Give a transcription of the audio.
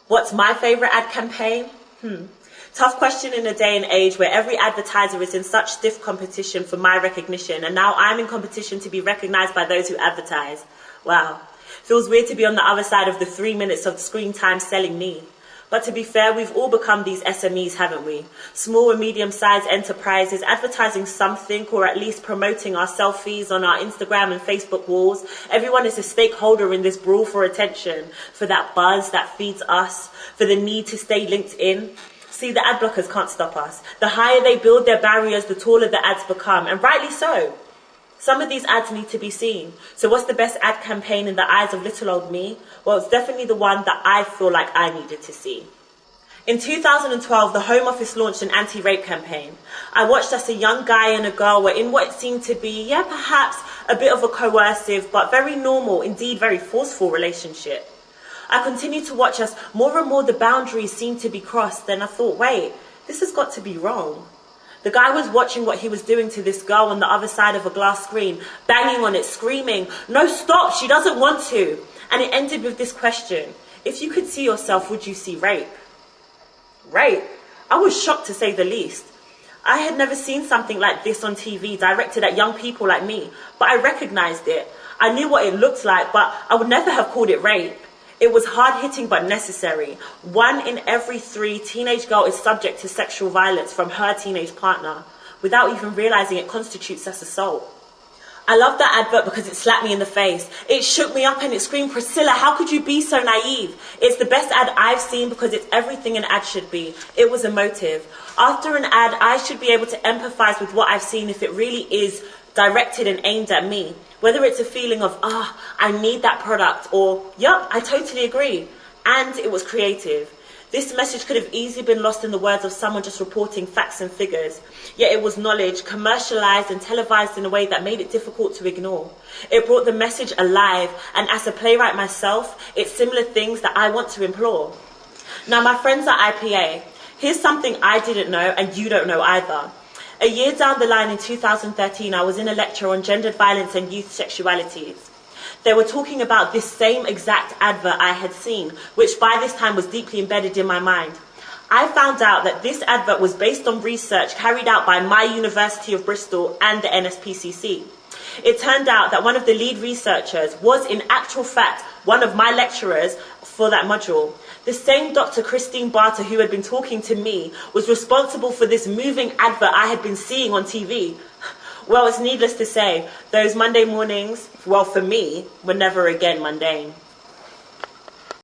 What's my favorite ad campaign? Tough question in a day and age where every advertiser is in such stiff competition for my recognition, and now I'm in competition to be recognized by those who advertise. Wow. Feels weird to be on the other side of the 3 minutes of screen time selling me. But to be fair, we've all become these SMEs, haven't we? Small and medium-sized enterprises advertising something, or at least promoting our selfies on our Instagram and Facebook walls. Everyone is a stakeholder in this brawl for attention, for that buzz that feeds us, for the need to stay linked in. See, the ad blockers can't stop us. The higher they build their barriers, the taller the ads become, and rightly so. Some of these ads need to be seen. So what's the best ad campaign in the eyes of little old me? Well, it's definitely the one that I feel like I needed to see. In 2012, the Home Office launched an anti-rape campaign. I watched as a young guy and a girl were in what seemed to be, perhaps a bit of a coercive, but very normal, indeed very forceful relationship. I continued to watch as more and more the boundaries seemed to be crossed, and I thought, wait, this has got to be wrong. The guy was watching what he was doing to this girl on the other side of a glass screen, banging on it, screaming, "No, stop, she doesn't want to." And it ended with this question: if you could see yourself, would you see rape? Rape? I was shocked, to say the least. I had never seen something like this on TV directed at young people like me, but I recognized it. I knew what it looked like, but I would never have called it rape. It was hard-hitting but necessary. 1 in every 3 teenage girl is subject to sexual violence from her teenage partner without even realizing it constitutes as assault. I love that advert because it slapped me in the face. It shook me up and it screamed, "Priscilla, how could you be so naive?" It's the best ad I've seen because it's everything an ad should be. It was emotive. After an ad, I should be able to empathize with what I've seen if it really is directed and aimed at me. Whether it's a feeling of, I need that product, or, yup, I totally agree. And it was creative. This message could have easily been lost in the words of someone just reporting facts and figures. Yet it was knowledge, commercialized and televised in a way that made it difficult to ignore. It brought the message alive, and as a playwright myself, it's similar things that I want to implore. Now, my friends at IPA, here's something I didn't know and you don't know either. A year down the line in 2013, I was in a lecture on gendered violence and youth sexualities. They were talking about this same exact advert I had seen, which by this time was deeply embedded in my mind. I found out that this advert was based on research carried out by my University of Bristol and the NSPCC. It turned out that one of the lead researchers was in actual fact one of my lecturers for that module. The same Dr. Christine Barter who had been talking to me was responsible for this moving advert I had been seeing on TV. Well, it's needless to say, those Monday mornings, well, for me, were never again mundane.